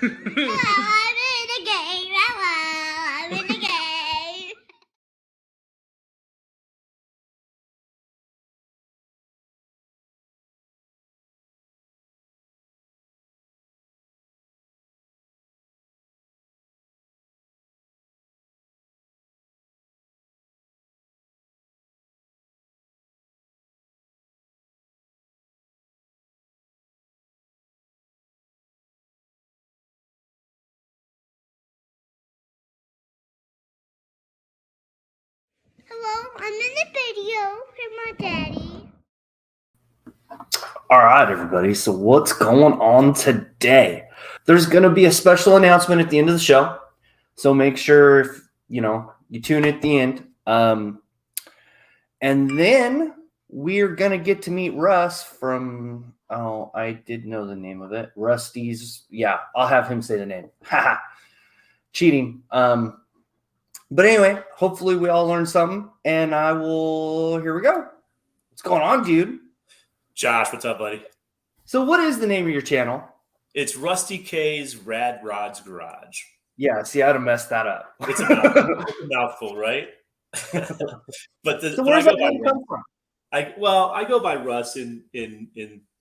I'm in the game. I'm in the game. Hello, I'm in the video with my daddy. All right, everybody. So what's going on today? There's going to be a special announcement at the end of the show. So make sure if, you tune at the end. And then we're going to get to meet Russ from, I did know the name of it. Rusty's. Yeah, I'll have him say the name. Haha. Cheating. But anyway, hopefully we all learned something. And here we go. What's going on, dude? Josh, what's up, buddy? So what is the name of your channel? It's Rusty K's Rad Rod's Garage. Yeah, see, I'd have messed that up. It's a mouthful, right? But so where's that name come from? I go by Russ in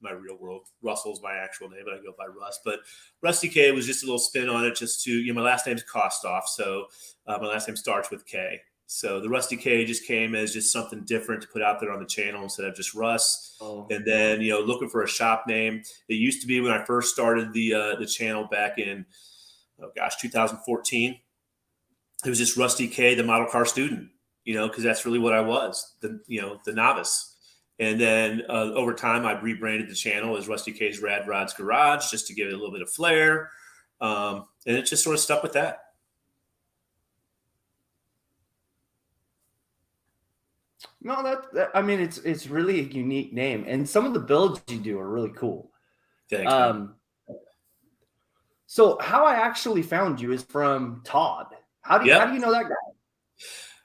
my real world. Russell's my actual name, but I go by Russ. But Rusty K was just a little spin on it, just to, my last name's Kostoff, so my last name starts with K. So the Rusty K just came as just something different to put out there on the channel instead of just Russ. Oh. And then, looking for a shop name. It used to be when I first started the channel back in, 2014. It was just Rusty K, the model car student, because that's really what I was, the novice. And then over time, I rebranded the channel as Rusty K's Rad Rod's Garage just to give it a little bit of flair. And it just sort of stuck with that. No, it's really a unique name, and some of the builds you do are really cool. Thanks. So how I actually found you is from Todd. How do you know that guy?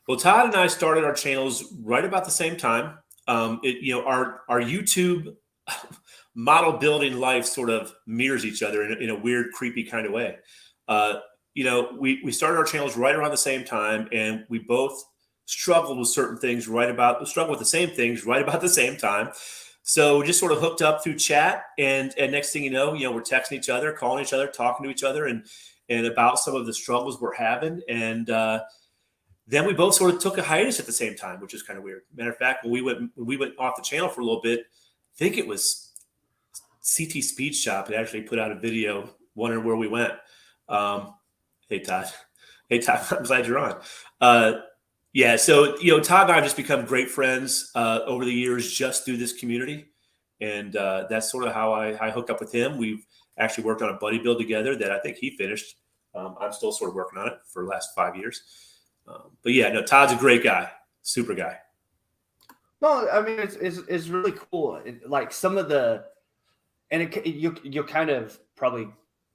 Well, Todd and I started our channels right about the same time. Our YouTube model building life sort of mirrors each other in a weird, creepy kind of way. We started our channels right around the same time, and we both struggled with certain things struggled with the same things right about the same time. So we just sort of hooked up through chat, and next thing you know, we're texting each other, calling each other, talking to each other, and about some of the struggles we're having. And then we both sort of took a hiatus at the same time, which is kind of weird. Matter of fact, when we went off the channel for a little bit, I think it was CT Speed Shop. It actually put out a video wondering where we went. Hey, Todd, I'm glad you're on. Yeah, so Todd and I have just become great friends over the years just through this community, and that's sort of how I hooked up with him. We've actually worked on a buddy build together that I think he finished. I'm still sort of working on it for the last 5 years. But yeah, no, Todd's a great guy, super guy. No, I mean it's really cool. Like some of the, and you'll kind of probably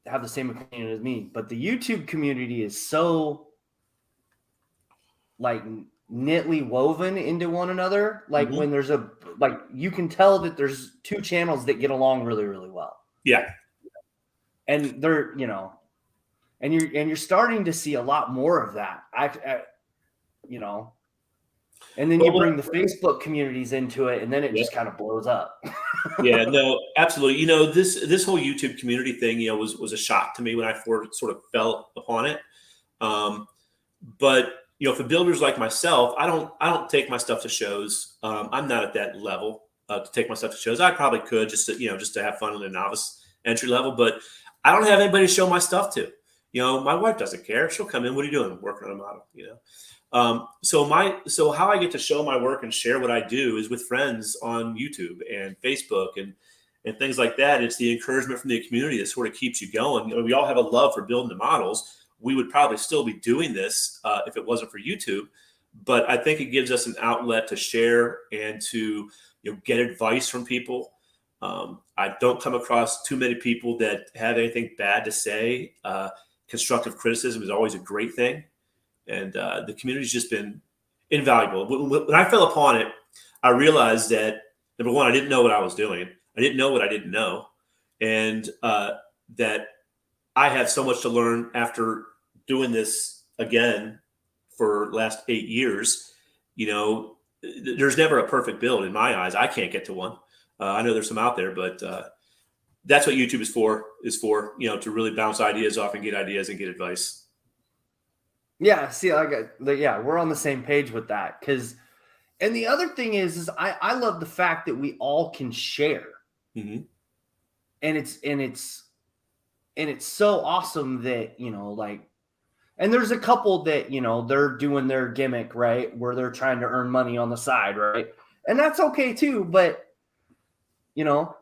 have the same opinion as me, but the YouTube community is so like knitly woven into one another. Like when there's you can tell that there's two channels that get along really, really well. Yeah. And they're, and you're starting to see a lot more of that. And then you bring the Facebook communities into it, and then it just kind of blows up. Yeah, no, absolutely. This whole YouTube community thing, was a shock to me when I sort of fell upon it. But for builders like myself, I don't take my stuff to shows. I'm not at that level to take my stuff to shows. I probably could just to have fun in a novice entry level, but I don't have anybody to show my stuff to. My wife doesn't care. She'll come in. What are you doing? Working on a model. So how I get to show my work and share what I do is with friends on YouTube and Facebook and things like that. It's the encouragement from the community that sort of keeps you going. We all have a love for building the models. We would probably still be doing this if it wasn't for YouTube, but I think it gives us an outlet to share and to get advice from people. I don't come across too many people that have anything bad to say. Constructive criticism is always a great thing, and the community's just been invaluable. When I fell upon it, I realized that, number one, I didn't know what I was doing. I didn't know what I didn't know, and that I have so much to learn after doing this again for last 8 years. You know, there's never a perfect build in my eyes. I can't get to one. I know there's some out there, but that's what YouTube is for, you know, to really bounce ideas off and get ideas and get advice. Yeah, see, yeah, we're on the same page with that. And the other thing is I love the fact that we all can share. Mm-hmm. And it's so awesome that, you know, like, and there's a couple that, you know, they're doing their gimmick, right, where they're trying to earn money on the side, right? And that's okay too, but, you know,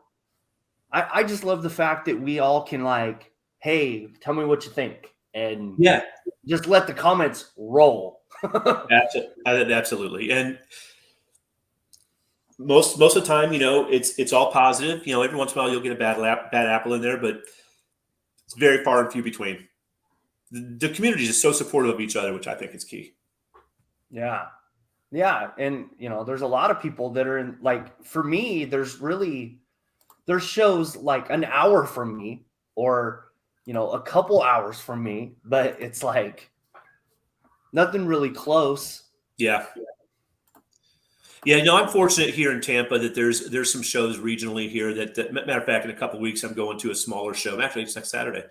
I just love the fact that we all can, like, hey, tell me what you think, and Yeah, just let the comments roll. absolutely. And most of the time, you know, it's all positive. You know, every once in a while you'll get a bad apple in there, but it's very far and few between. The community is just so supportive of each other, which I think is key. Yeah. Yeah. And, you know, there's a lot of people that are in, like, for me, there's shows like an hour from me, or, you know, a couple hours from me, but it's like nothing really close. Yeah. Yeah, you know, I'm fortunate here in Tampa that there's some shows regionally here that matter of fact, in a couple of weeks, I'm going to a smaller show. Actually, it's next Saturday,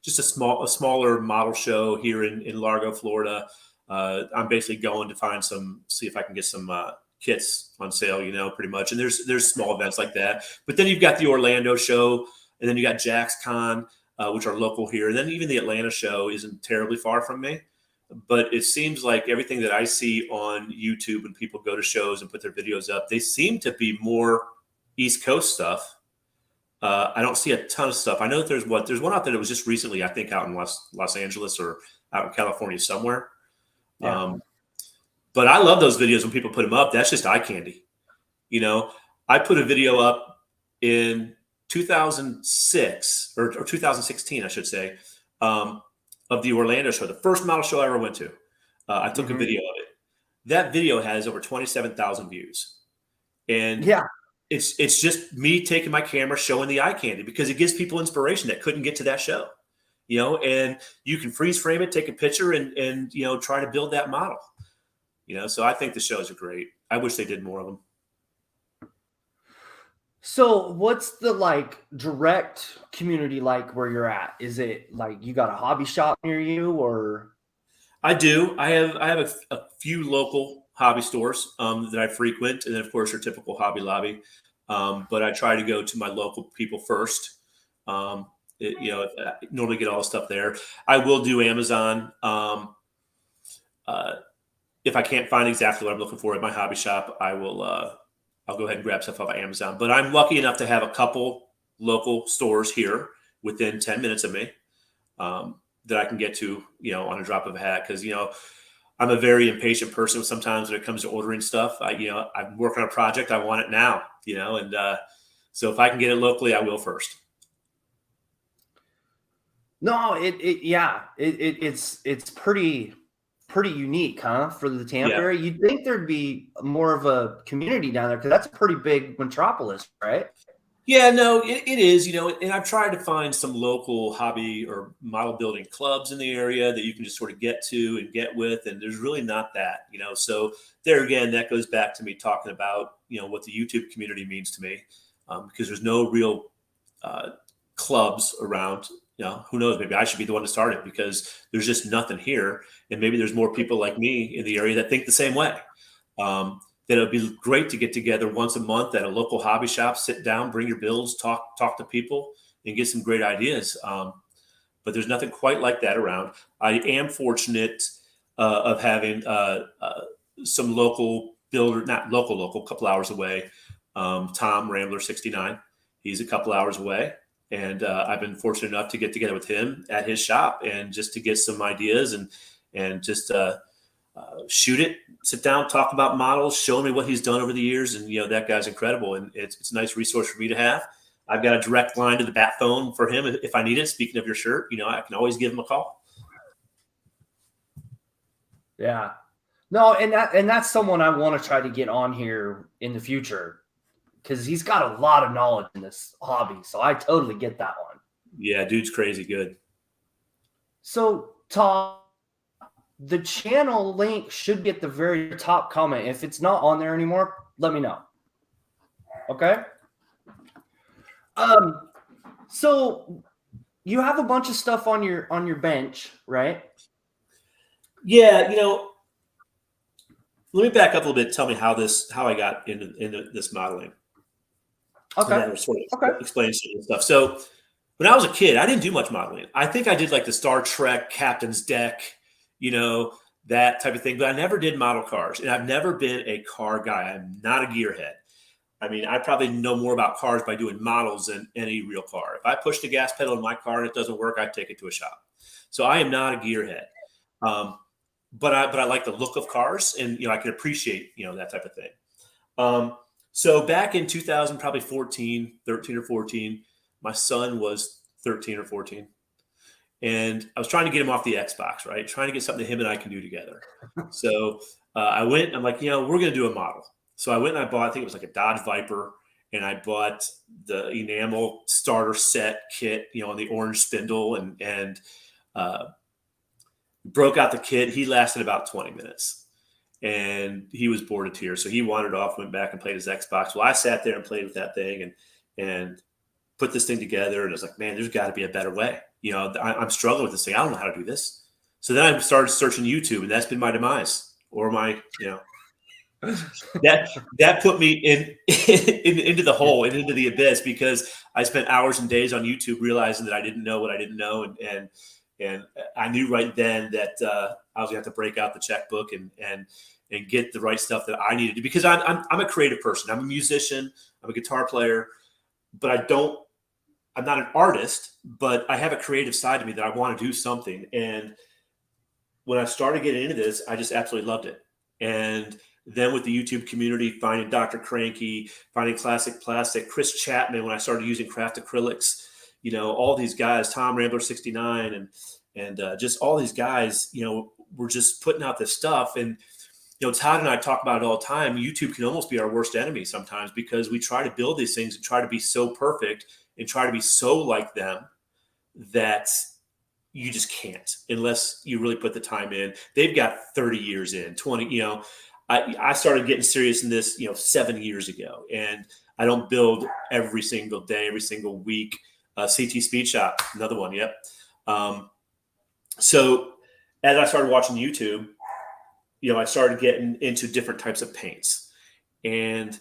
just a smaller model show here in Largo, Florida. I'm basically going to see if I can get some kits on sale, you know, pretty much. And there's small events like that. But then you've got the Orlando show, and then you got Jack's Con, which are local here. And then even the Atlanta show isn't terribly far from me. But it seems like everything that I see on YouTube when people go to shows and put their videos up, they seem to be more East Coast stuff. I don't see a ton of stuff. I know that there's one out there that was just recently, I think, out in Los Angeles or out in California somewhere. Yeah. But I love those videos when people put them up. That's just eye candy. You know, I put a video up in 2006 or 2016, I should say, of the Orlando show, the first model show I ever went to. I took a video of it. That video has over 27,000 views. And Yeah. it's just me taking my camera, showing the eye candy, because it gives people inspiration that couldn't get to that show, you know, and you can freeze frame it, take a picture, and, you know, try to build that model, you know? So I think the shows are great. I wish they did more of them. So what's the, like, direct community like where you're at? Is it like you got a hobby shop near you, or? I do. I have a few local hobby stores that I frequent, and then of course your typical Hobby Lobby. But I try to go to my local people first. You know, I normally get all the stuff there. I will do Amazon. If I can't find exactly what I'm looking for at my hobby shop, I will. I'll go ahead and grab stuff off of Amazon. But I'm lucky enough to have a couple local stores here within 10 minutes of me that I can get to, you know, on a drop of a hat. Because, you know, I'm a very impatient person sometimes when it comes to ordering stuff. I'm working on a project. I want it now, you know, and so if I can get it locally, I will first. No, it's pretty unique, huh? For the Tampa area. You'd think there'd be more of a community down there, because that's a pretty big metropolis, right? Yeah, no, it is, you know, and I've tried to find some local hobby or model building clubs in the area that you can just sort of get to and get with, and there's really not that, you know. So there again, that goes back to me talking about, you know, what the YouTube community means to me, because there's no real clubs around. You know, who knows? Maybe I should be the one to start it, because there's just nothing here, and maybe there's more people like me in the area that think the same way. That it would be great to get together once a month at a local hobby shop, sit down, bring your builds, talk to people, and get some great ideas. But there's nothing quite like that around. I am fortunate of having some local builder, not local, a couple hours away. Tom Rambler 69. He's a couple hours away. And I've been fortunate enough to get together with him at his shop and just to get some ideas and just shoot it, sit down, talk about models, show me what he's done over the years. And, you know, that guy's incredible. And it's a nice resource for me to have. I've got a direct line to the bat phone for him if I need it. Speaking of your shirt, you know, I can always give him a call. Yeah. No, and that's someone I want to try to get on here in the future, because he's got a lot of knowledge in this hobby. So I totally get that one. Yeah, dude's crazy good. So, Todd, the channel link should be at the very top comment. If it's not on there anymore, let me know. Okay? So you have a bunch of stuff on your bench, right? Yeah, let me back up a little bit. Tell me how I got into this modeling. Okay. And then sort of explain some of the stuff. So when I was a kid, I didn't do much modeling. I think I did like the Star Trek Captain's Deck, that type of thing. But I never did model cars, and I've never been a car guy. I'm not a gearhead. I mean, I probably know more about cars by doing models than any real car. If I push the gas pedal in my car and it doesn't work, I take it to a shop. So I am not a gearhead. But I like the look of cars, and I can appreciate that type of thing. So back in 2000, probably 13 or 14, my son was 13 or 14, and I was trying to get him off the Xbox, right? Trying to get something that him and I can do together. So I went. I'm like, we're going to do a model. So I went and I bought. I think it was like a Dodge Viper, and I bought the enamel starter set kit, on the orange spindle, and broke out the kit. He lasted about 20 minutes and he was bored of tears. So he wandered off, went back and played his Xbox. Well, I sat there and played with that thing and put this thing together. And I was like, man, there's got to be a better way. I'm struggling with this thing. I don't know how to do this. So then I started searching YouTube, and that's been my demise, or my, that put me into the hole and into the abyss, because I spent hours and days on YouTube realizing that I didn't know what I didn't know. And I knew right then that I was gonna have to break out the checkbook and get the right stuff that I needed to, because I'm a creative person. I'm a musician. I'm a guitar player, but I'm not an artist, but I have a creative side to me that I want to do something. And when I started getting into this, I just absolutely loved it. And then with the YouTube community, finding Dr. Cranky, finding Classic Plastic, Chris Chapman, when I started using craft acrylics, all these guys, Tom Rambler 69, and just all these guys, were just putting out this stuff. And, Todd and I talk about it all the time. YouTube can almost be our worst enemy sometimes, because we try to build these things and try to be so perfect and try to be so like them that you just can't, unless you really put the time in. They've got 30 years in, 20, I started getting serious in this, 7 years ago, and I don't build every single day, every single week. CT Speed Shop, another one. Yep. So as I started watching YouTube, I started getting into different types of paints. And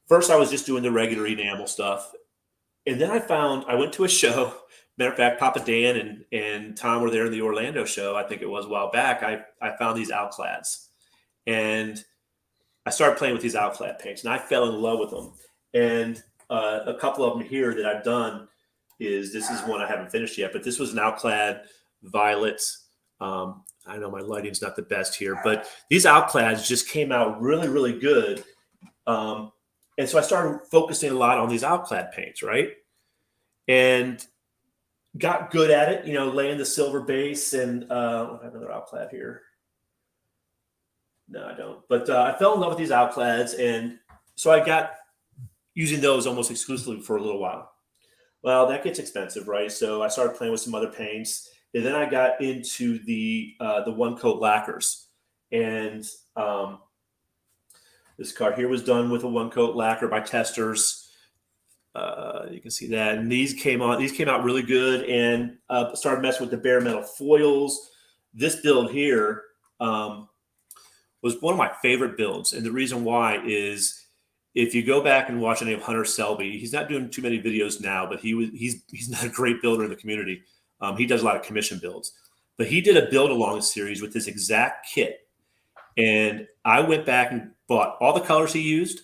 first I was just doing the regular enamel stuff. And then I went to a show. Matter of fact, Papa Dan and Tom were there in the Orlando show. I think it was a while back. I found these Outclads, and I started playing with these Outflap paints, and I fell in love with them. And a couple of them here that I've done this is one I haven't finished yet, but this was an Outclad Violet. I know my lighting's not the best here, but these Outclads just came out really, really good. And so I started focusing a lot on these Outclad paints, right? And got good at it, laying the silver base. And I have another Outclad here. No, I don't. But I fell in love with these Outclads, and so I got using those almost exclusively for a little while. Well, that gets expensive, right? So I started playing with some other paints, and then I got into the one coat lacquers. And this card here was done with a one coat lacquer by Testers. You can see that, and these came out really good, and started messing with the bare metal foils. This build here was one of my favorite builds, and the reason why is, if you go back and watch any of Hunter Selby, he's not doing too many videos now, but he's not a great builder in the community. He does a lot of commission builds, but he did a build along series with this exact kit, and I went back and bought all the colors he used,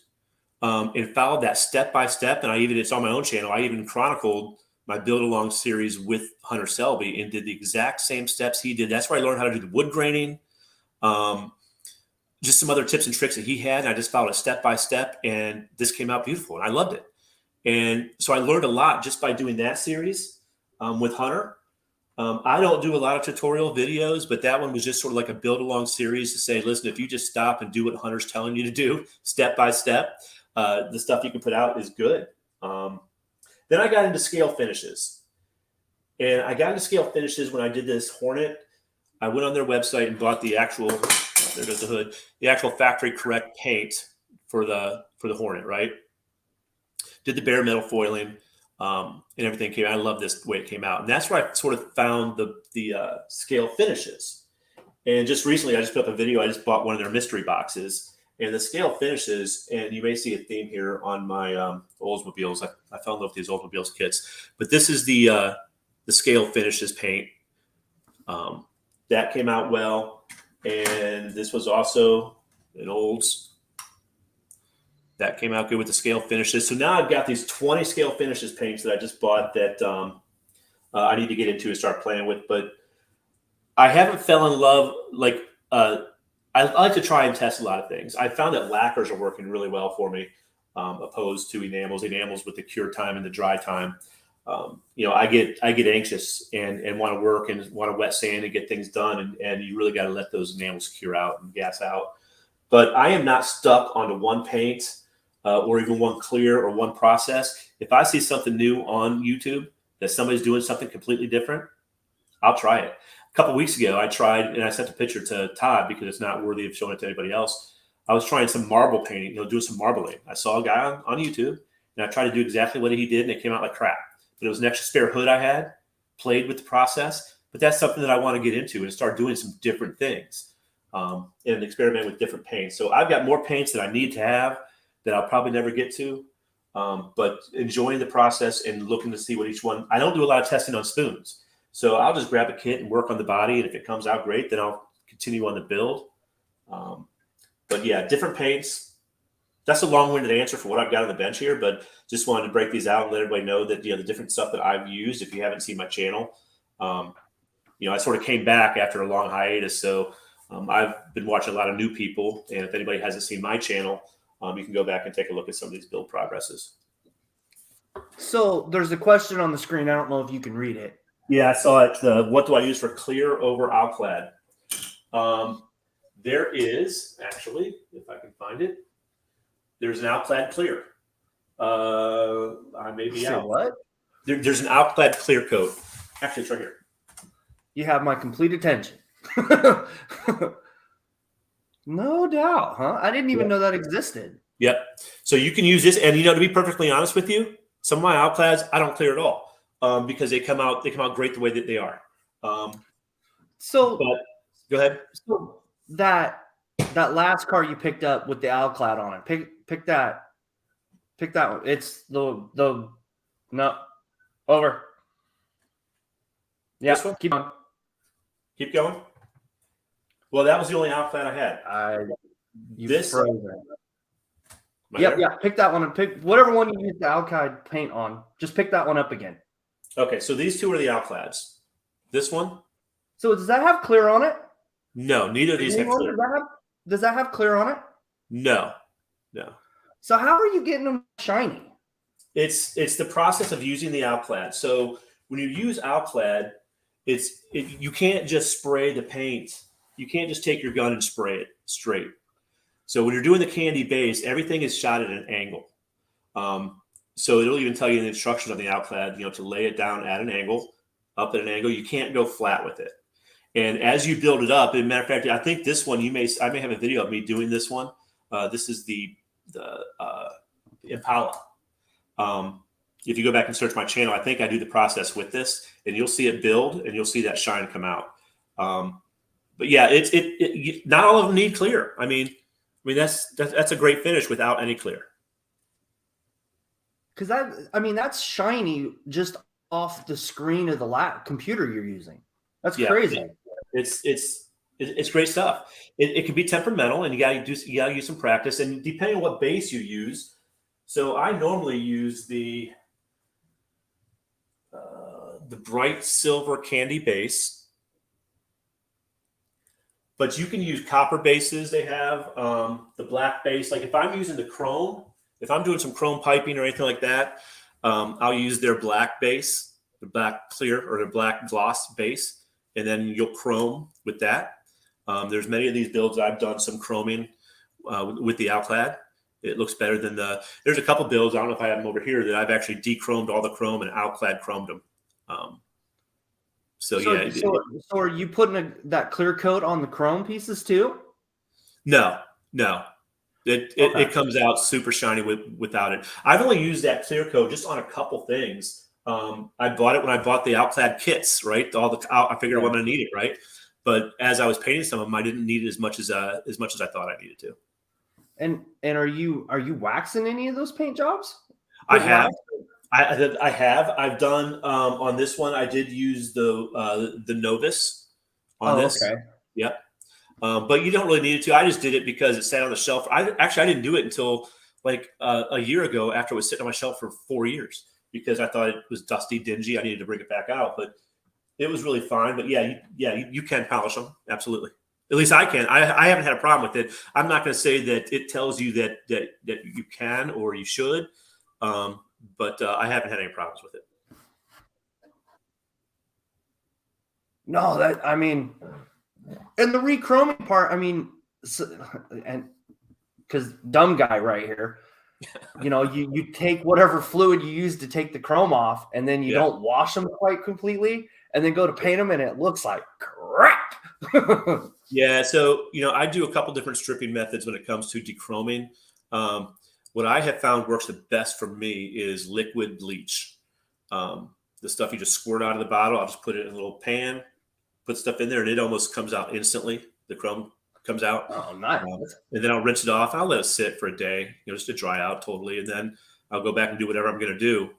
and followed that step by step. And it's on my own channel. I even chronicled my build along series with Hunter Selby and did the exact same steps he did. That's where I learned how to do the wood graining. Just some other tips and tricks that he had. And I just followed it step by step, and this came out beautiful, and I loved it. And so I learned a lot just by doing that series with Hunter. I don't do a lot of tutorial videos, but that one was just sort of like a build along series to say, listen, if you just stop and do what Hunter's telling you to do step by step, the stuff you can put out is good. Then I got into scale finishes. And I got into scale finishes when I did this Hornet. I went on their website and bought the actual, there goes the hood, the actual factory correct paint for the Hornet, right? Did the bare metal foiling, and everything came out. I love this the way it came out. And that's where I sort of found the scale finishes. And just recently, I just put up a video. I just bought one of their mystery boxes. And the scale finishes, and you may see a theme here on my Oldsmobiles. I fell in love with these Oldsmobiles kits. But this is the scale finishes paint. That came out well. And this was also an Olds. That came out good with the scale finishes. So now I've got these 20 scale finishes paints that I just bought that I need to get into and start playing with. But I haven't fell in love. I like to try and test a lot of things. I found that lacquers are working really well for me, opposed to enamels. Enamels with the cure time and the dry time. I get anxious and want to work and want to wet sand and get things done. And you really got to let those enamels cure out and gas out. But I am not stuck onto one paint or even one clear or one process. If I see something new on YouTube that somebody's doing something completely different, I'll try it. A couple of weeks ago, I tried, and I sent a picture to Todd because it's not worthy of showing it to anybody else. I was trying some marble painting, doing some marbling. I saw a guy on YouTube, and I tried to do exactly what he did, and it came out like crap. But it was an extra spare hood I had, played with the process. But that's something that I want to get into and start doing some different things and experiment with different paints. So I've got more paints that I need to have that I'll probably never get to, but enjoying the process and looking to see what each one. I don't do a lot of testing on spoons. So I'll just grab a kit and work on the body. And if it comes out great, then I'll continue on the build. But yeah, different paints. That's a long-winded answer for what I've got on the bench here, but just wanted to break these out and let everybody know that, the different stuff that I've used. If you haven't seen my channel, I sort of came back after a long hiatus. So I've been watching a lot of new people. And if anybody hasn't seen my channel, you can go back and take a look at some of these build progresses. So there's a question on the screen. I don't know if you can read it. Yeah, I saw it. What do I use for clear over Outclad? There is, actually, if I can find it, there's an Outclad clear. I may be out. What? There's an Outclad clear coat. Actually, it's right here. You have my complete attention. No doubt, huh? I didn't even know that existed. Yep. So you can use this, and to be perfectly honest with you, some of my Outclads I don't clear at all. Because they come out great the way that they are. But go ahead. So that last car you picked up with the Outclad on it, pick that one. It's the no over. Yeah, keep on. Keep going. Well, that was the only Outclad I had. This frozen. Yeah. Pick that one and pick whatever one you used the Outclad paint on. Just pick that one up again. Okay, so these two are the Outclads. This one? So does that have clear on it? No, neither of these have clear. Does that have clear on it? No. So how are you getting them shiny? It's the process of using the Outclad. So when you use Outclad, you can't just spray the paint. You can't just take your gun and spray it straight. So when you're doing the candy base, everything is shot at an angle. So it'll even tell you in the instructions on the Outclad, to lay it down at an angle, up at an angle. You can't go flat with it. And as you build it up, as a matter of fact, I think this one I may have a video of me doing this one. This is the Impala. If you go back and search my channel, I think I do the process with this, and you'll see it build, and you'll see that shine come out. But yeah, not all of them need clear. I mean that's a great finish without any clear. Because that's shiny just off the screen of the computer you're using. That's crazy. It's great stuff. It can be temperamental, and you gotta use some practice. And depending on what base you use, so I normally use the bright silver candy base, but you can use copper bases. They have the black base. Like if I'm using the chrome. If I'm doing some chrome piping or anything like that, I'll use their black base, the black clear or the black gloss base, and then you'll chrome with that. There's many of these builds I've done some chroming with the Outclad. It looks better than there's a couple builds, I don't know if I have them over here, that I've actually de-chromed all the chrome and Outclad chromed them. So So, yeah, so are you putting that clear coat on the chrome pieces too? no. Okay. It comes out super shiny without it. I've only used that clear coat just on a couple things. I bought it when I bought the Outflap kits, right? I figured Yeah. I'm going to need it, right? But as I was painting some of them, I didn't need it as much as I thought I needed to. And are you waxing any of those paint jobs? I Putting have. wax? I have. I've done on this one. I did use the Novus on this. Okay. Yep. But you don't really need it to. I just did it because it sat on the shelf. I didn't do it until like a year ago after it was sitting on my shelf for 4 years because I thought it was dusty, dingy. I needed to bring it back out, but it was really fine. But you can polish them. Absolutely. At least I can. I haven't had a problem with it. I'm not going to say that it tells you that you can or you should, but I haven't had any problems with it. No, and the rechroming part, I mean, and because dumb guy right here, you take whatever fluid you use to take the chrome off, and then you don't wash them quite completely, and then go to paint them, and it looks like crap. Yeah, so I do a couple different stripping methods when it comes to dechroming. What I have found works the best for me is liquid bleach. The stuff you just squirt out of the bottle. I'll just put it in a little pan, put stuff in there, and it almost comes out instantly. The chrome comes out. Oh, nice. And then I'll rinse it off. I'll let it sit for a day, just to dry out totally, and then I'll go back and do whatever I'm going to do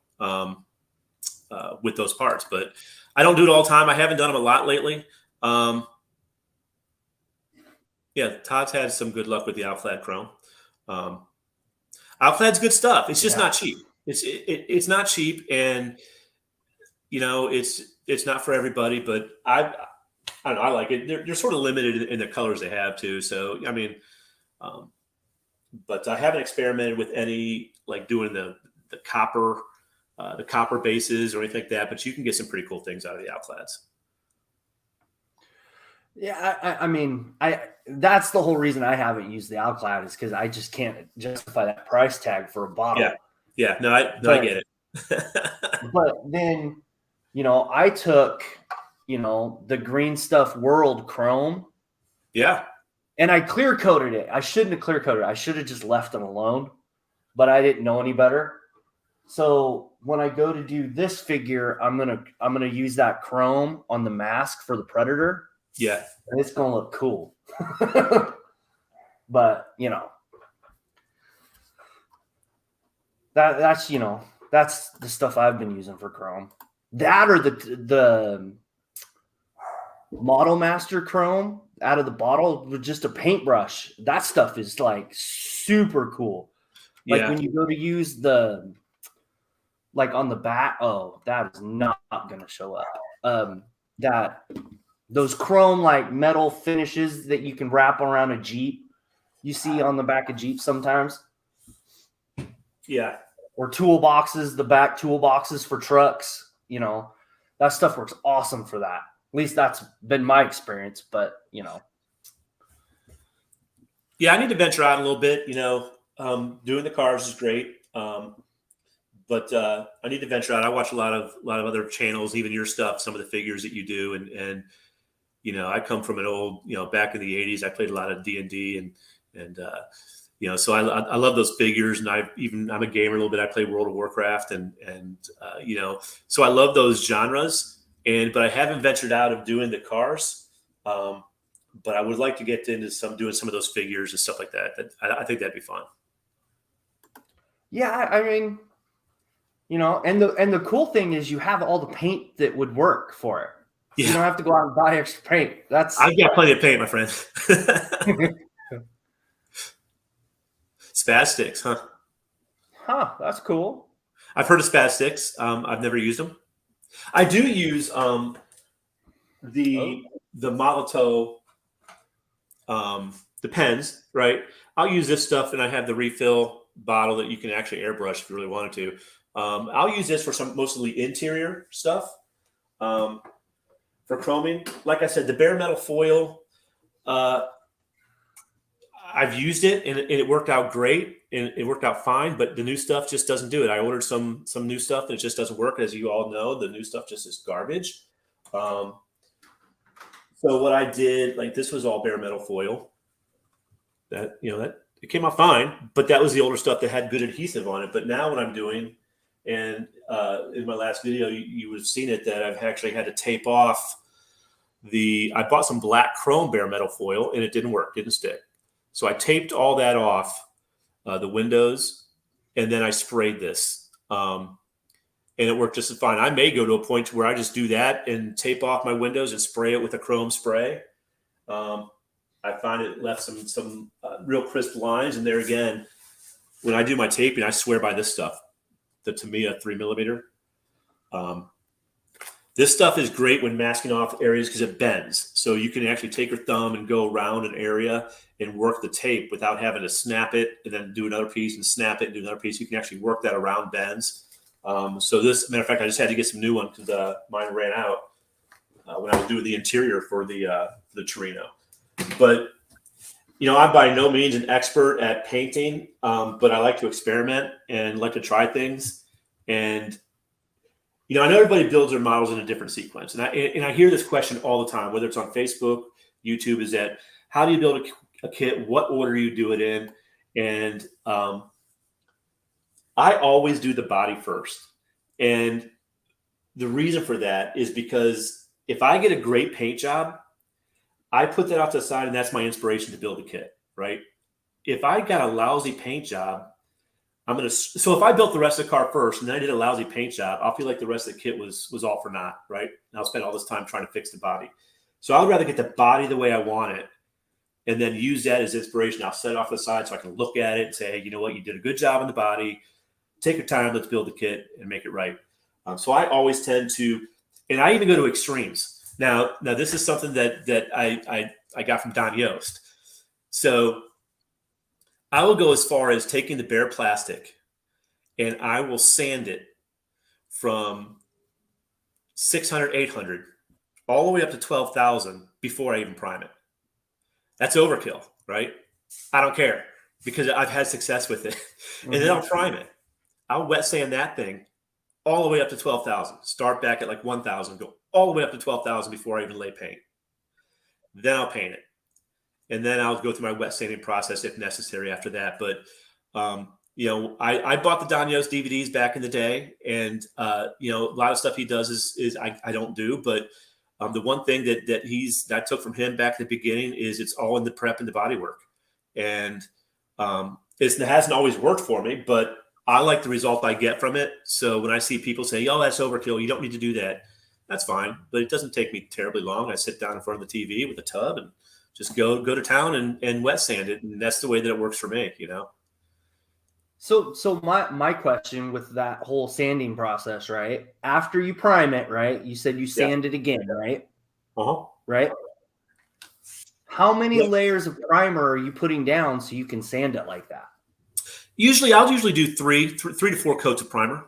with those parts. But I don't do it all the time. I haven't done them a lot lately. Yeah, Todd's had some good luck with the Outflap chrome. Outflat's good stuff. It's just not cheap. It's not cheap, and it's not for everybody. But I don't know. I like it. They're sort of limited in the colors they have too. So I mean, but I haven't experimented with any like doing the copper bases or anything like that. But you can get some pretty cool things out of the Outflats. Yeah, I mean, that's the whole reason I haven't used the Outclad is because I just can't justify that price tag for a bottle. Yeah. No, I get it. But then, I took, the Green Stuff World Chrome. Yeah. And I clear coated it. I shouldn't have clear coated it. I should have just left them alone, but I didn't know any better. So when I go to do this figure, I'm gonna use that chrome on the mask for the Predator. Yeah. And it's going to look cool. But, that's the stuff I've been using for chrome. That or the Model Master chrome out of the bottle with just a paintbrush. That stuff is like super cool. Like when you go to use the like on the back, that is not going to show up. Those chrome like metal finishes that you can wrap around a Jeep, you see on the back of Jeep sometimes. Yeah. Or toolboxes, the back toolboxes for trucks. That stuff works awesome for that. At least that's been my experience. But yeah, I need to venture out a little bit. Doing the cars is great. But I need to venture out. I watch a lot of other channels, even your stuff, some of the figures that you do, and I come from an old, back in the '80s, I played a lot of D&D and so I love those figures, and I'm a gamer a little bit. I play World of Warcraft and so I love those genres, but I haven't ventured out of doing the cars. But I would like to get into doing some of those figures and stuff like that. I think that'd be fun. Yeah, I mean, and the cool thing is you have all the paint that would work for it. Yeah. You don't have to go out and buy extra paint. I've got plenty of paint, my friend. Spaz sticks, huh? Huh, that's cool. I've heard of Spaz sticks. I've never used them. I do use the Molotov, the pens, right? I'll use this stuff, and I have the refill bottle that you can actually airbrush if you really wanted to. I'll use this for mostly interior stuff. For chroming, like I said, the bare metal foil, I've used it and it worked out great and it worked out fine, but the new stuff just doesn't do it. I ordered some new stuff and it just doesn't work. As you all know, the new stuff just is garbage. So what I did, like this was all bare metal foil. That it came out fine, but that was the older stuff that had good adhesive on it. But now what I'm doing, and in my last video, you would have seen it, that I've actually had to tape off I bought some black chrome bare metal foil and it didn't work, didn't stick. So I taped all that off the windows, and then I sprayed this. And it worked just as fine. I may go to a point where I just do that and tape off my windows and spray it with a chrome spray. I find it left some real crisp lines. And there again, when I do my taping, I swear by this stuff, the Tamiya 3mm. This stuff is great when masking off areas because it bends. So you can actually take your thumb and go around an area and work the tape without having to snap it and then do another piece and snap it and do another piece. You can actually work that around bends. So this, matter of fact, I just had to get some new ones because mine ran out when I was doing the interior for the Torino. But I'm by no means an expert at painting, but I like to experiment and like to try things. And I know everybody builds their models in a different sequence, and I hear this question all the time, whether it's on Facebook, YouTube, is that how do you build a kit? What order you do it in? And I always do the body first. And the reason for that is because if I get a great paint job, I put that off to the side and that's my inspiration to build a kit, right? If I got a lousy paint job, so if I built the rest of the car first and then I did a lousy paint job, I'll feel like the rest of the kit was all for naught, right? And I'll spend all this time trying to fix the body. So I would rather get the body the way I want it and then use that as inspiration. I'll set it off to the side so I can look at it and say, hey, you know what? You did a good job on the body. Take your time. Let's build the kit and make it right. So I always tend to, and I even go to extremes. Now this is something that I got from Don Yost. So I will go as far as taking the bare plastic and I will sand it from 600, 800, all the way up to 12,000 before I even prime it. That's overkill, right? I don't care because I've had success with it. And then I'll prime it. I'll wet sand that thing all the way up to 12,000. Start back at like 1,000, go all the way up to 12,000 before I even lay paint. Then I'll paint it. And then I'll go through my wet sanding process if necessary after that. But, I bought the Don Yost DVDs back in the day. And, a lot of stuff he does is I don't do. But the one thing that I took from him back at the beginning is it's all in the prep and the body work. And it hasn't always worked for me, but I like the result I get from it. So when I see people say, oh, that's overkill, you don't need to do that. That's fine. But it doesn't take me terribly long. I sit down in front of the TV with a tub and just go to town and wet sand it. And that's the way that it works for me, So my question with that whole sanding process, right? After you prime it, right? You said you sand it again, right? Uh-huh. Right? How many layers of primer are you putting down so you can sand it like that? I'll usually do three to four coats of primer.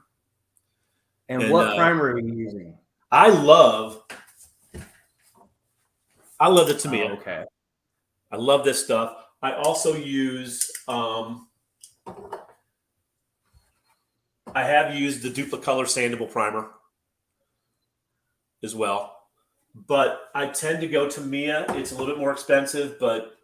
And what primer are you using? I love the Tamiya. Oh, okay. I love this stuff. I also use I have used the Duplicolor sandable primer as well. But I tend to go Tamiya. It's a little bit more expensive, but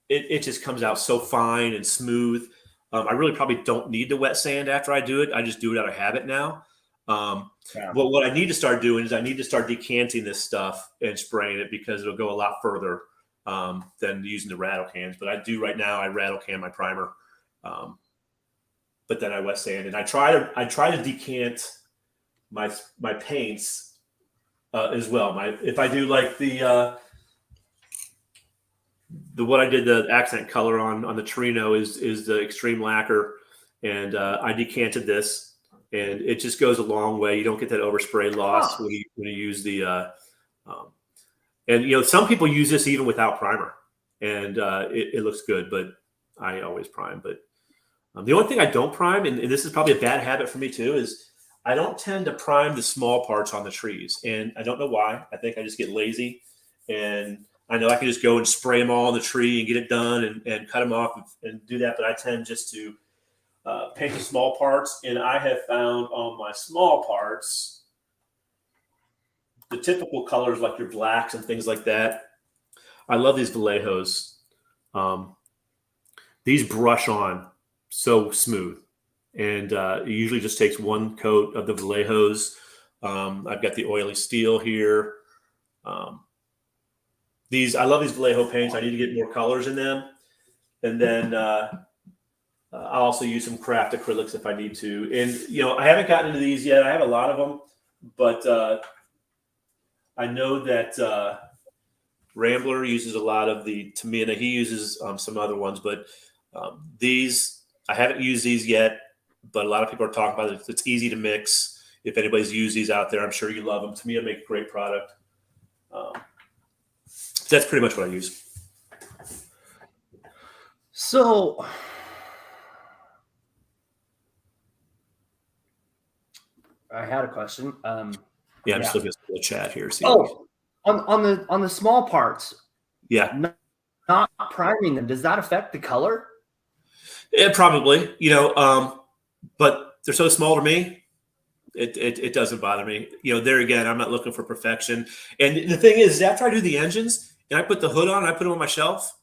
it just comes out so fine and smooth. I really probably don't need to wet sand after I do it. I just do it out of habit now. But what I need to start doing is I need to start decanting this stuff and spraying it because it'll go a lot further than using the rattle cans. But I do right now, I rattle can my primer, but then I wet sand. And I try to decant my paints as well. If I do like the what I did the accent color on the Torino is the Extreme Lacquer, and I decanted this, and it just goes a long way. You don't get that overspray loss when you use the and some people use this even without primer, and it looks good, but I always prime. But the only thing I don't prime, and this is probably a bad habit for me too, is I don't tend to prime the small parts on the trees, and I don't know why. I think I just get lazy, and I know I can just go and spray them all on the tree and get it done and cut them off and do that. But I tend just to paint the small parts. And I have found on my small parts the typical colors like your blacks and things like that. I love these Vallejos. These brush on so smooth. And it usually just takes one coat of the Vallejos. I've got the oily steel here. I love these Vallejo paints. I need to get more colors in them. And then I'll also use some craft acrylics if I need to. And, I haven't gotten into these yet. I have a lot of them, but I know that Rambler uses a lot of the Tamina. He uses some other ones, but these, I haven't used these yet, but a lot of people are talking about it. It's easy to mix. If anybody's used these out there, I'm sure you love them. Tamina make a great product. That's pretty much what I use. So I had a question. I'm just looking at the chat here. On the small parts. Yeah. Not priming them. Does that affect the color? It probably, but they're so small to me. It doesn't bother me. There again, I'm not looking for perfection. And the thing is, after I do the engines and I put the hood on and I put them on my shelf,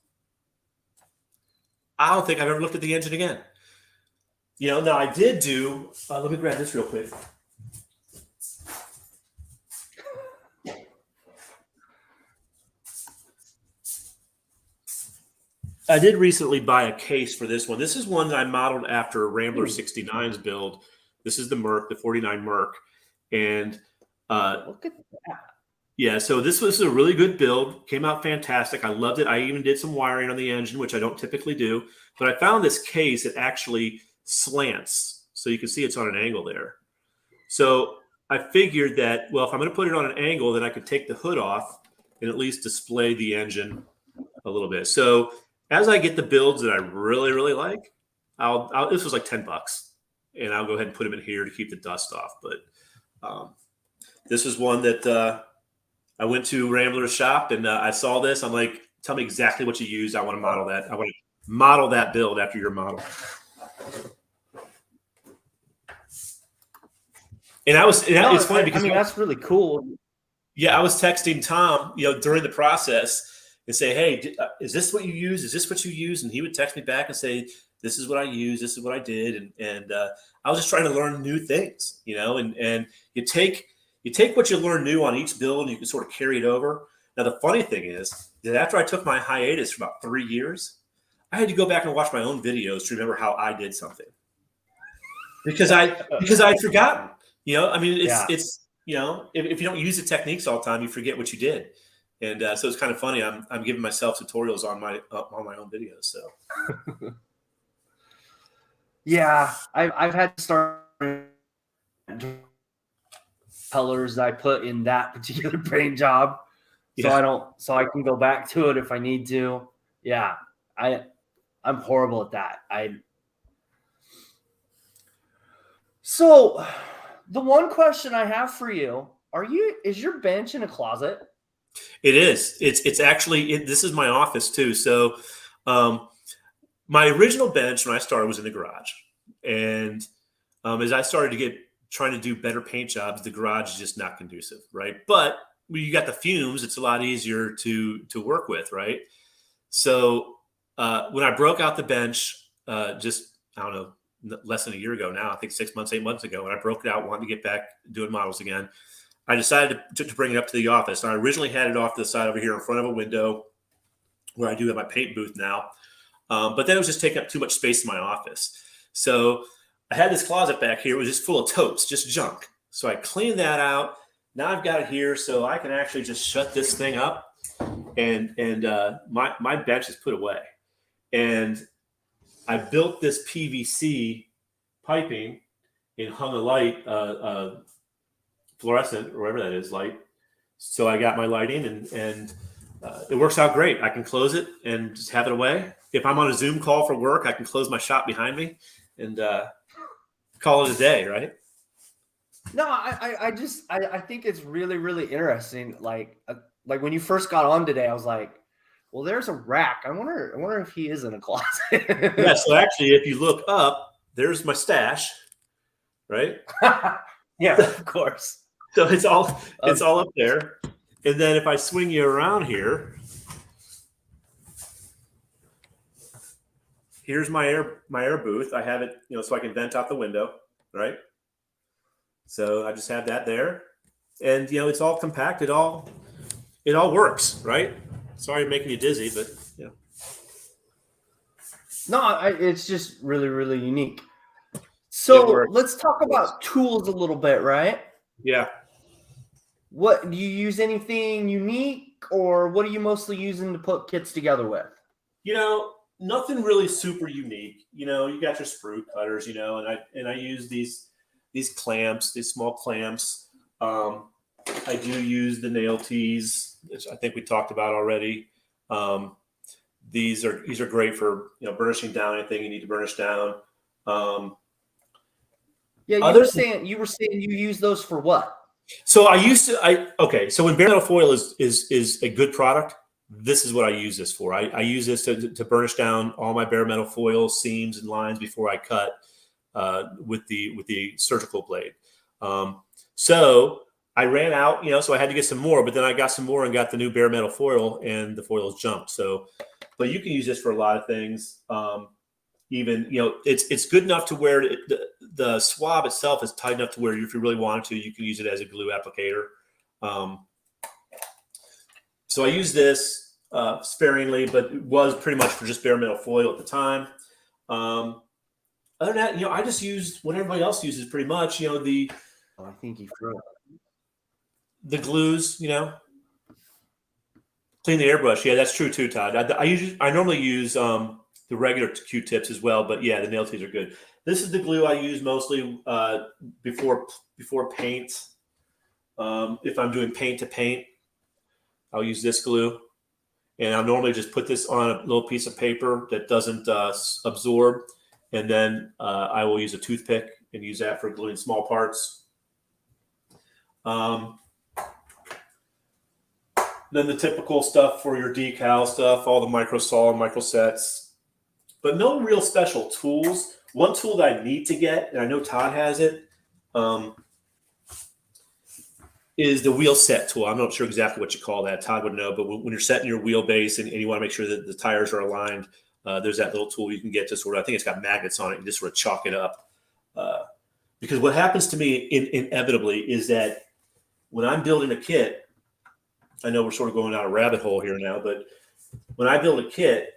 I don't think I've ever looked at the engine again. Now I did do, let me grab this real quick. I did recently buy a case for this one. This is one that I modeled after Rambler 69's build. This is the Merc, the 49 Merc. And look at that. Yeah, so this was a really good build. Came out fantastic. I loved it. I even did some wiring on the engine, which I don't typically do. But I found this case that actually slants. So you can see it's on an angle there. So I figured that, well, if I'm going to put it on an angle, then I could take the hood off and at least display the engine a little bit. So as I get the builds that I really, really like, this was like $10. And I'll go ahead and put them in here to keep the dust off. But this is one that I went to Rambler's shop and I saw this. I'm like, tell me exactly what you used. I want to model that. I want to model that build after your model. And it's funny because that's really cool. Yeah, I was texting Tom, during the process and say, hey, is this what you use? Is this what you use? And he would text me back and say, this is what I use. This is what I did. And I was just trying to learn new things, and you take what you learn new on each build and you can sort of carry it over. Now, the funny thing is that after I took my hiatus for about 3 years, I had to go back and watch my own videos to remember how I did something because I'd forgotten, it's if you don't use the techniques all the time, you forget what you did. And so it's kind of funny. I'm giving myself tutorials on my own videos. So. Yeah, I've had to start colors I put in that particular paint job, so I can go back to it if I need to. Yeah, I'm horrible at that. So the one question I have for you, is your bench in a closet? It is. It's actually this is my office too. So my original bench when I started was in the garage, and as I started to trying to do better paint jobs, the garage is just not conducive, right? But when you got the fumes, it's a lot easier to work with, right? So when I broke out the bench, just I don't know, less than a year ago now, I think 6 months, 8 months ago, when I broke it out, wanted to get back doing models again, I decided to bring it up to the office. And I originally had it off to the side over here in front of a window where I do have my paint booth now. But then it was just taking up too much space in my office. So I had this closet back here. It was just full of totes, just junk. So I cleaned that out. Now I've got it here so I can actually just shut this thing up and my bench is put away. And I built this PVC piping and hung a light, fluorescent or whatever that is, light. So I got my lighting and it works out great. I can close it and just have it away. If I'm on a Zoom call for work, I can close my shop behind me and call it a day, right? No, I think it's really, really interesting. Like when you first got on today, I was like, well, there's a rack. I wonder if he is in a closet. Yeah. So actually, if you look up, there's my stash, right? Yeah, of course. So it's all up there. And then if I swing you around here, here's my air booth. I have it, so I can vent out the window, right? So I just have that there, and it's all compact. It all works, right? Sorry, I'm making you dizzy, but yeah. No, it's just really, really unique. So let's talk about tools a little bit, right? Yeah. What do you use? Anything unique, or what are you mostly using to put kits together with? Nothing really super unique. You got your sprue cutters, and I use these clamps, these small clamps. I do use the nail tees, which I think we talked about already. These are great for burnishing down anything you need to burnish down. Yeah, you were saying you use those for what? So so when bare metal foil is a good product, this is what I use this for. I use this to burnish down all my bare metal foil seams and lines before I cut with the surgical blade. So I ran out, so I had to get some more, but then I got some more and got the new bare metal foil, and the foils jumped. So, but you can use this for a lot of things. Even, it's good enough to where the swab itself is tight enough to where if you really wanted to, you can use it as a glue applicator. So I use this sparingly, but it was pretty much for just bare metal foil at the time. Other than that, I just used what everybody else uses pretty much. I think you threw the glues. Clean the airbrush. Yeah, that's true too, Todd. I normally use the regular Q-tips as well, but yeah, the nail tees are good. This is the glue I use mostly before paint. If I'm doing paint to paint, I'll use this glue, and I'll normally just put this on a little piece of paper that doesn't absorb, and then I will use a toothpick and use that for gluing small parts. Then the typical stuff for your decal stuff, all the micro saw and micro sets, but no real special tools. One tool that I need to get, and I know Todd has it, is the wheel set tool. I'm not sure exactly what you call that. Todd would know, but when you're setting your wheelbase and you want to make sure that the tires are aligned, there's that little tool you can get to sort of, I think it's got magnets on it, and just sort of chalk it up. Because what happens to me inevitably is that when I'm building a kit, I know we're sort of going down a rabbit hole here now, but when I build a kit,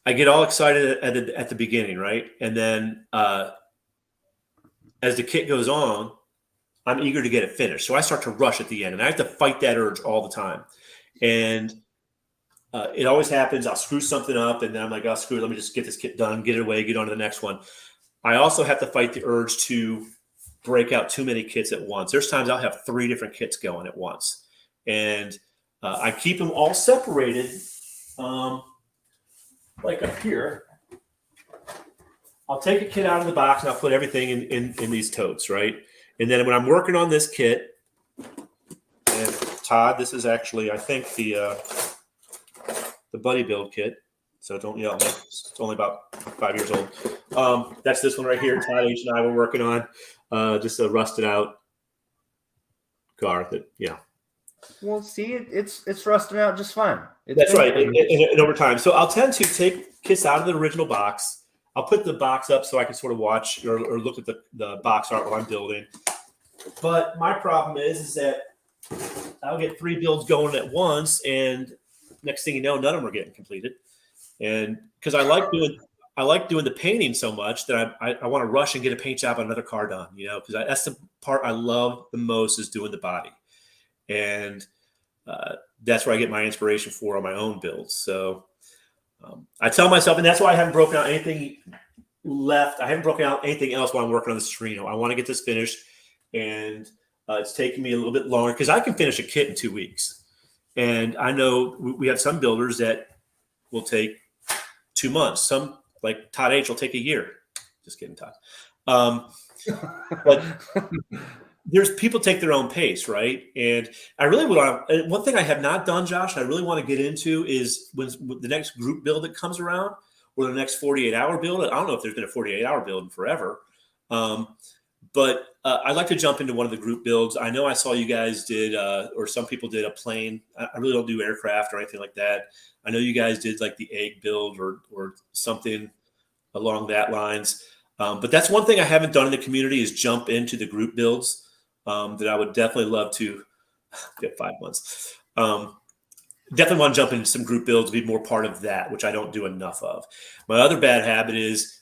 I get all excited at the beginning, right? And then as the kit goes on, I'm eager to get it finished. So I start to rush at the end, and I have to fight that urge all the time. And it always happens. I'll screw something up, and then I'm like, oh, screw it. Let me just get this kit done, get it away, get on to the next one. I also have to fight the urge to break out too many kits at once. There's times I'll have 3 different kits going at once. And I keep them all separated, like up here. I'll take a kit out of the box, and I'll put everything in these totes, right? And then when I'm working on this kit, and Todd, this is actually, I think, the Buddy Build kit. So don't yell at me. It's only about 5 years old. That's this one right here. Todd H and I were working on just a rusted out car that, yeah. Well, see, it's rusting out just fine. That's right. And over time. So I'll tend to take kits out of the original box. I'll put the box up so I can sort of watch or look at the box art while I'm building. But my problem is that I'll get 3 builds going at once, and next thing you know, none of them are getting completed. And because I like doing the painting so much that I want to rush and get a paint job on another car done, because that's the part I love the most, is doing the body. And that's where I get my inspiration for on my own builds. So I tell myself, and that's why I haven't broken out anything left. I haven't broken out anything else while I'm working on the Sereno. I want to get this finished, and it's taking me a little bit longer because I can finish a kit in 2 weeks. And I know we have some builders that will take 2 months. Some, like Todd H, will take a year. Just kidding, Todd. But there's people take their own pace, right? And I really want to, one thing I have not done, Josh, I really want to get into is when the next group build that comes around, or the next 48-hour build. I don't know if there's been a 48-hour build in forever. But I'd like to jump into one of the group builds. I know I saw you guys did, or some people did a plane. I really don't do aircraft or anything like that. I know you guys did like the egg build or something along that lines. But that's one thing I haven't done in the community is jump into the group builds that I would definitely love to get 5 months. Definitely want to jump into some group builds, be more part of that, which I don't do enough of. My other bad habit is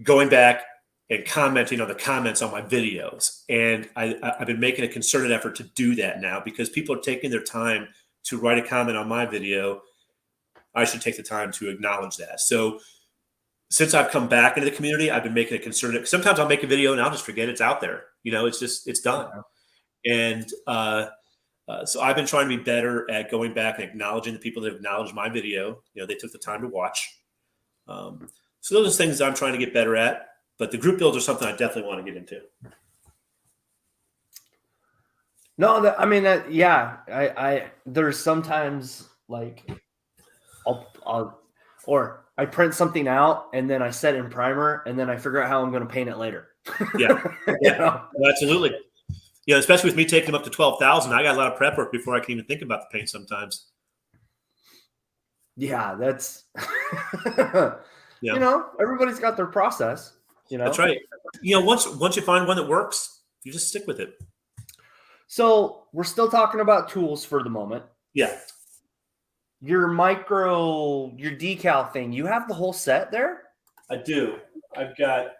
going back and commenting on the comments on my videos. And I've been making a concerted effort to do that now because people are taking their time to write a comment on my video. I should take the time to acknowledge that. So since I've come back into the community, I've been making a concerted. Sometimes I'll make a video and I'll just forget it's out there. It's done. And so I've been trying to be better at going back and acknowledging the people that have acknowledged my video. They took the time to watch. So those are things I'm trying to get better at. But the group builds are something I definitely want to get into. No, I there's sometimes like or I print something out and then I set in primer and then I figure out how I'm going to paint it later. Yeah, absolutely. Especially with me taking them up to 12,000, I got a lot of prep work before I can even think about the paint sometimes. Yeah, that's yeah. Everybody's got their process. That's right. Once you find one that works, you just stick with it. So we're still talking about tools for the moment. Yeah. Your decal thing, you have the whole set there? I do. I've got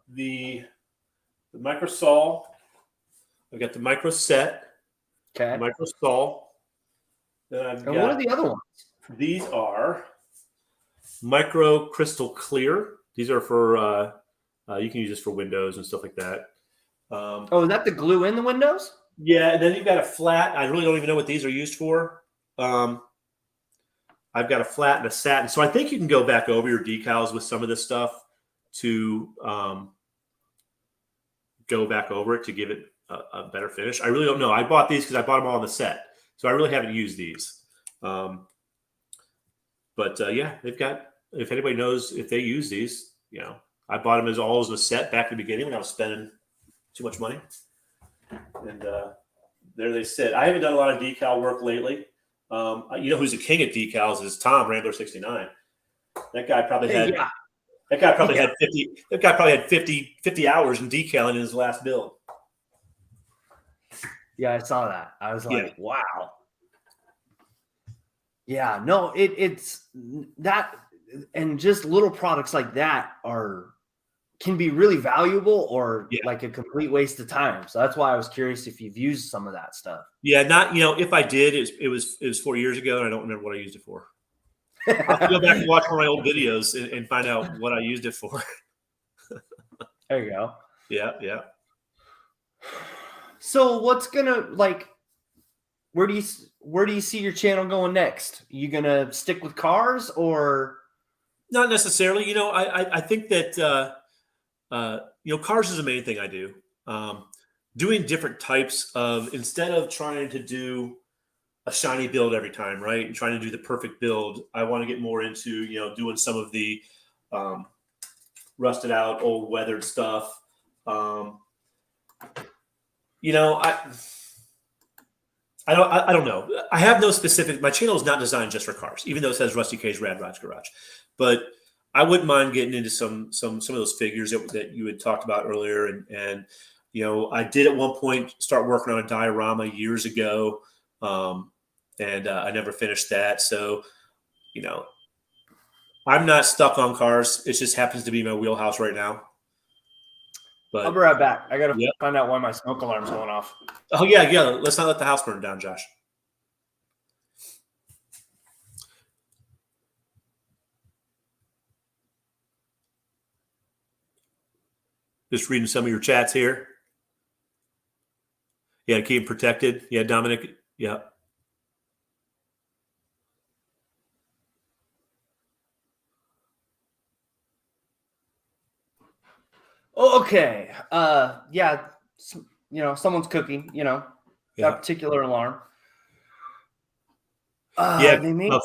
the micro saw. I've got the micro set. Okay. Micro saw. Then what are the other ones? These are micro crystal clear. These are for you can use this for windows and stuff like that. Is that the glue in the windows? Yeah, and then you've got a flat. I really don't even know what these are used for. I've got a flat and a satin. So I think you can go back over your decals with some of this stuff to go back over it to give it a better finish. I really don't know. I bought these because I bought them all on the set. So I really haven't used these. Yeah, they've got, if anybody knows if they use these, I bought them as a set back in the beginning when I was spending too much money. And there they sit. I haven't done a lot of decal work lately. Who's the king at decals is Tom Rambler 69. That guy probably had That guy probably had 50 hours in decaling in his last build. Yeah, I saw that. I was like, wow. Yeah, no, it's that, and just little products like that can be really valuable or like a complete waste of time. So that's why I was curious if you've used some of that stuff. Yeah, not, if I did, it was 4 years ago and I don't remember what I used it for. I'll have to go back and watch one of my old videos and find out what I used it for. There you go. Yeah. So what's gonna, where do you see your channel going next? You gonna stick with cars or? Not necessarily. I think that cars is the main thing I do. Doing different types of, instead of trying to do a shiny build every time, right? And trying to do the perfect build, I want to get more into, doing some of the rusted out, old weathered stuff. I don't know. I have no specific. My channel is not designed just for cars, even though it says Rusty K's Rad Rodz Garage. But I wouldn't mind getting into some of those figures that you had talked about earlier, and I did at one point start working on a diorama years ago, and I never finished that. So, I'm not stuck on cars. It just happens to be my wheelhouse right now. But I'll be right back. I got to find out why my smoke alarm's going off. Oh, yeah. Let's not let the house burn down, Josh. Just reading some of your chats here. Yeah, keep them protected. Yeah, Dominic. Yeah. Okay. Someone's cooking, that particular alarm.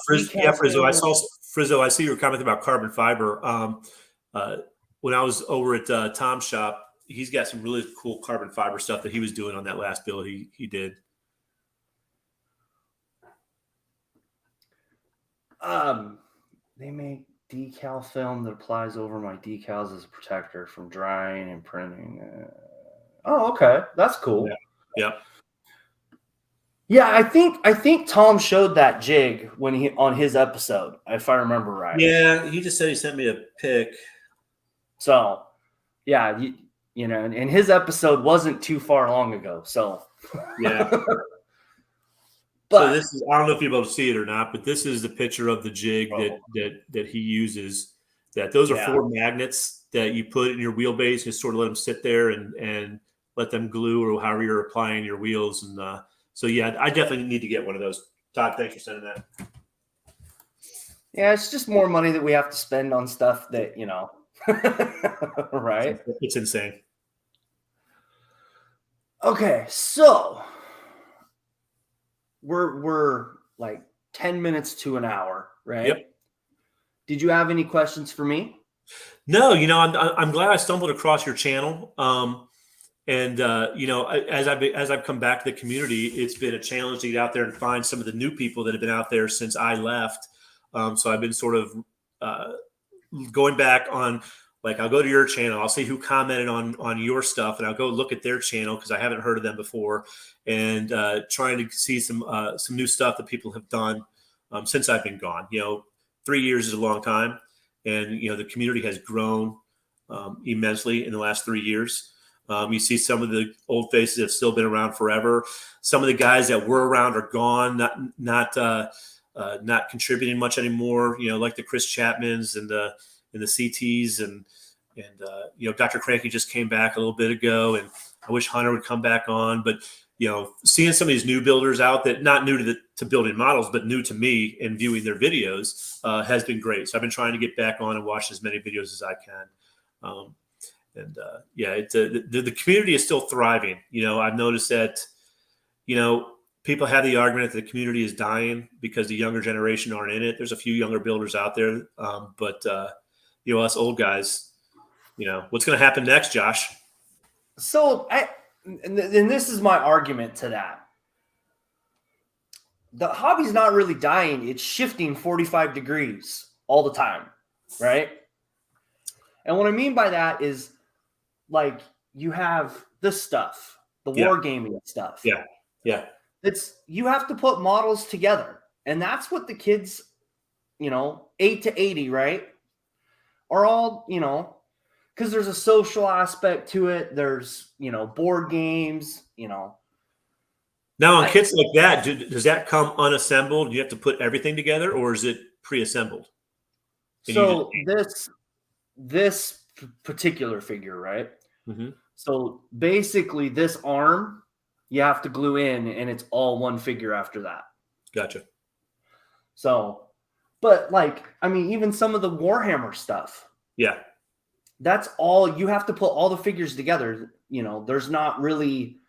Frizzo. Frizzo, I see your comment about carbon fiber. When I was over at Tom's shop, he's got some really cool carbon fiber stuff that he was doing on that last build he did. They make decal film that applies over my decals as a protector from drying and printing. Oh, okay, that's cool. Yeah. Yeah, I think Tom showed that jig when he on his episode, if I remember right. Yeah, he just said he sent me a pic. So, yeah, you know, and his episode wasn't too far long ago. So, yeah. But, so this is, I don't know if you're able to see it or not, but this is the picture of the jig that he uses. That those are 4 magnets that you put in your wheelbase, and sort of let them sit there and let them glue, or however you're applying your wheels. And so, yeah, I definitely need to get one of those. Todd, thanks for sending that. Yeah, it's just more money that we have to spend on stuff that, you know, right? It's insane. Okay, so we're like 10 minutes to an hour, right? Yep. Did you have any questions for me? No, you know, I'm glad I stumbled across your channel. And you know, as I've come back to the community, it's been a challenge to get out there and find some of the new people that have been out there since I left. So I've been sort of going back on, like, I'll go to your channel, I'll see who commented on your stuff, and I'll go look at their channel because I haven't heard of them before, and trying to see some new stuff that people have done since I've been gone. You know, 3 years is a long time, and you know, the community has grown immensely in the last 3 years. You see some of the old faces that have still been around forever. Some of the guys that were around are gone, not contributing much anymore. You know, like the Chris Chapmans and the CTs and you know, Dr. Cranky just came back a little bit ago, and I wish Hunter would come back on. But you know, seeing some of these new builders out that not new to building models, but new to me and viewing their videos has been great. So I've been trying to get back on and watch as many videos as I can. Yeah, the community is still thriving. You know, I've noticed that, you know, people have the argument that the community is dying because the younger generation aren't in it. There's a few younger builders out there, but you know, us old guys, you know, what's going to happen next, Josh? So, and this is my argument to that. The hobby's not really dying. It's shifting 45 degrees all the time, right? And what I mean by that is, like, you have this stuff, the wargaming stuff. Yeah. You have to put models together. And that's what the kids, you know, 8 to 80, right, are all, you know, because there's a social aspect to it. There's, you know, board games, you know. Now, on kits like that, does that come unassembled? Do you have to put everything together, or is it pre-assembled? So this particular figure, right? Mm-hmm. So basically, this arm you have to glue in, and it's all one figure after that. Gotcha. So, but like, I mean, even some of the Warhammer stuff. Yeah. That's all, you have to put all the figures together. You know, it's not really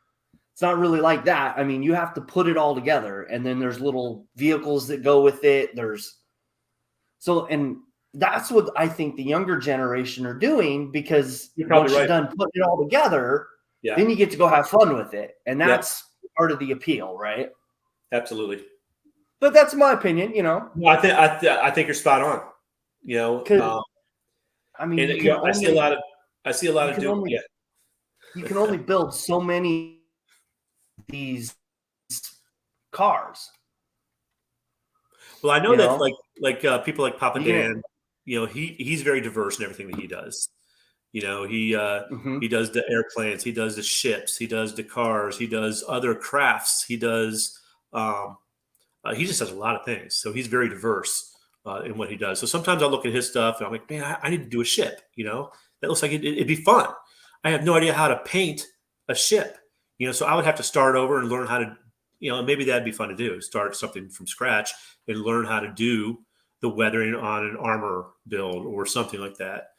like that. I mean, you have to put it all together, and then there's little vehicles that go with it. And that's what I think the younger generation are doing, because once you're done putting it all together, then you get to go have fun with it. And that's part of the appeal, right? Absolutely. But that's my opinion, you know. I think you're spot on. You know, I mean, I see a lot of doing. You can only build so many of these cars. Well, I know that like people like Papa Dan, you know, he's very diverse in everything that he does. You know, he does the airplanes, he does the ships, he does the cars, he does other crafts, he does he just does a lot of things. So he's very diverse in what he does. So sometimes I look at his stuff and I'm like, man, I need to do a ship. You know, that looks like it'd be fun. I have no idea how to paint a ship. You know, so I would have to start over and learn how to, you know, maybe that'd be fun to do. Start something from scratch and learn how to do the weathering on an armor build or something like that.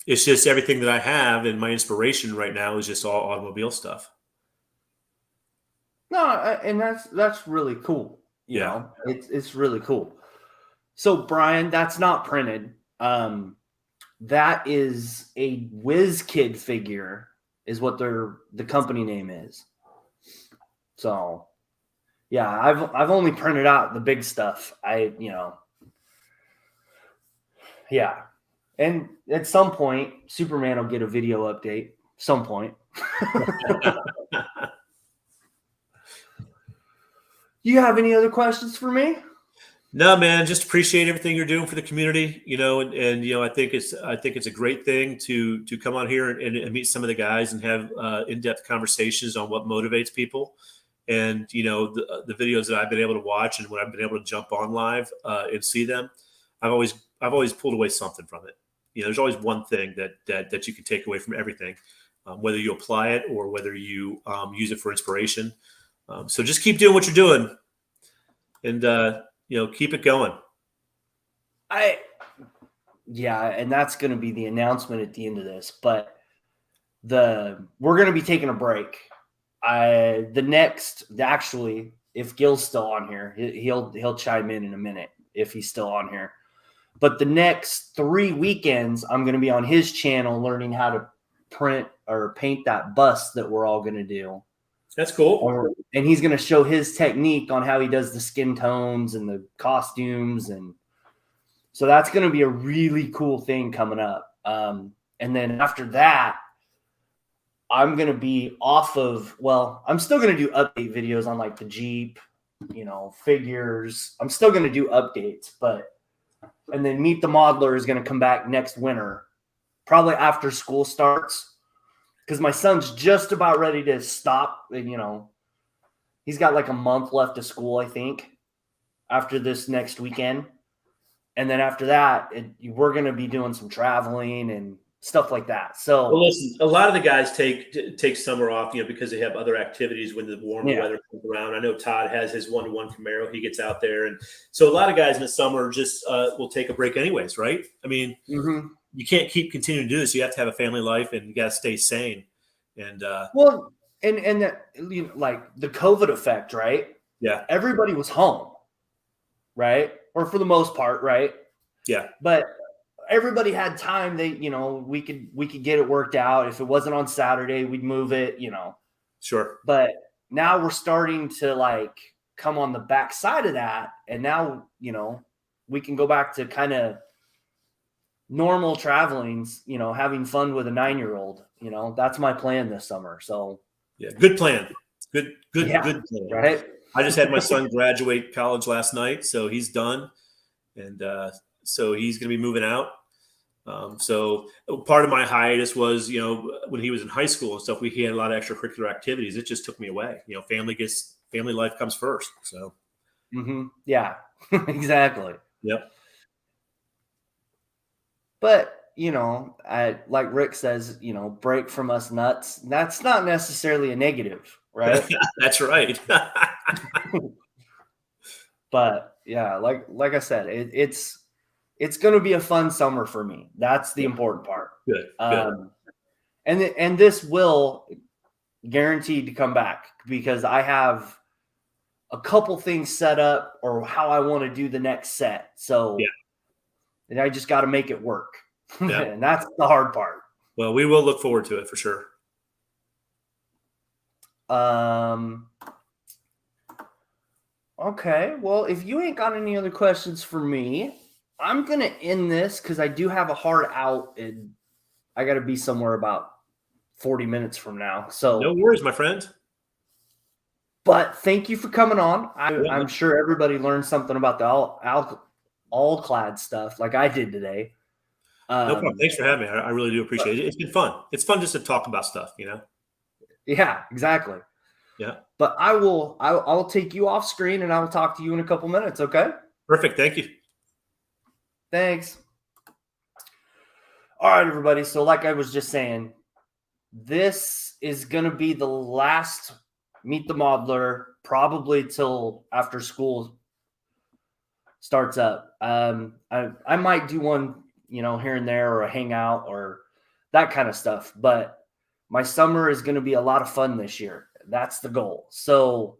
It's just everything that I have, and my inspiration right now is just all automobile stuff. No, and that's really cool. You know, it's really cool. So Brian, that's not printed. That is a Whiz Kid figure, is what the company name is. So, yeah, I've only printed out the big stuff. Yeah. And at some point, Superman will get a video update. Some point. You have any other questions for me? No, man, just appreciate everything you're doing for the community, and I think it's a great thing to come on here and meet some of the guys and have in-depth conversations on what motivates people. And the videos that I've been able to watch and when I've been able to jump on live and see them, I've always pulled away something from it. There's always one thing that you can take away from everything, whether you apply it or whether you use it for inspiration. So just keep doing what you're doing, and keep it going. And that's going to be the announcement at the end of this. But we're going to be taking a break. If Gil's still on here, he'll chime in a minute if he's still on here. But the next 3 weekends, I'm going to be on his channel learning how to print or paint that bust that we're all going to do. That's cool. And he's going to show his technique on how he does the skin tones and the costumes. And so that's going to be a really cool thing coming up. And then after that, I'm going to be I'm still going to do update videos on like the Jeep, figures. I'm still going to do updates, and then Meet the Modeler is going to come back next winter, probably after school starts. Because my son's just about ready to stop. He's got like a month left of school, I think, after this next weekend. And then after that, we're going to be doing some traveling and stuff like that. So, well, listen, a lot of the guys take summer off, because they have other activities when the warm weather comes around. I know Todd has his 1-to-1 Camaro. He gets out there. And so a lot of guys in the summer just will take a break anyways, right? I mean, you can't keep continuing to do this. You have to have a family life and you got to stay sane. And like the COVID effect, right? Yeah. Everybody was home, right? Or for the most part, right? Yeah. But everybody had time. We could get it worked out. If it wasn't on Saturday, we'd move it, Sure. But now we're starting to like come on the back side of that. And now, we can go back to kind of normal travelings, having fun with a 9-year-old, that's my plan this summer. So yeah, good plan. Good plan. Right. I just had my son graduate college last night, so he's done. And so he's going to be moving out. So part of my hiatus was, when he was in high school and stuff, he had a lot of extracurricular activities. It just took me away. Family life comes first. So. Yeah, exactly. Yep. But, like Rick says, break from us nuts. That's not necessarily a negative, right? That's right. But yeah, like I said, it's going to be a fun summer for me. That's the important part. Good. And this will guaranteed to come back because I have a couple things set up or how I want to do the next set. So and I just got to make it work. Yeah. And that's the hard part. Well, we will look forward to it for sure. Okay. Well, if you ain't got any other questions for me, I'm going to end this because I do have a hard out and I got to be somewhere about 40 minutes from now. So no worries, my friend. But thank you for coming on. I'm sure everybody learned something about the all-clad stuff like I did today. No problem. Thanks for having me. I really do appreciate it. It's been fun. It's fun just to talk about stuff, Yeah, exactly. Yeah. But I'll take you off screen and I'll talk to you in a couple minutes. Okay. Perfect. Thank you. Thanks. All right, everybody. So like I was just saying, this is going to be the last Meet the Modeler probably till after school starts up. I might do one, here and there or a hangout or that kind of stuff. But my summer is going to be a lot of fun this year. That's the goal. So,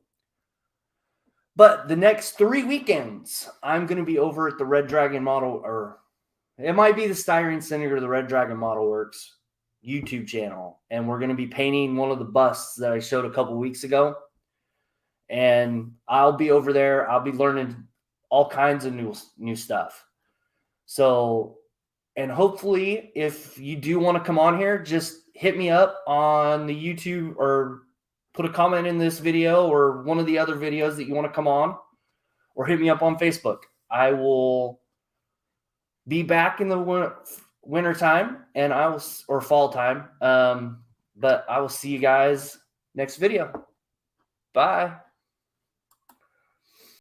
but the next 3 weekends, I'm going to be over at the Red Dragon model or It might be the Styrene Senator, the Red Dragon Model Works YouTube channel. And we're going to be painting one of the busts that I showed a couple weeks ago. And I'll be over there. I'll be learning all kinds of new stuff. So, and hopefully if you do want to come on here, just hit me up on the YouTube or put a comment in this video or one of the other videos that you want to come on, or hit me up on Facebook. I will be back in the winter time or fall time. But I will see you guys next video. Bye.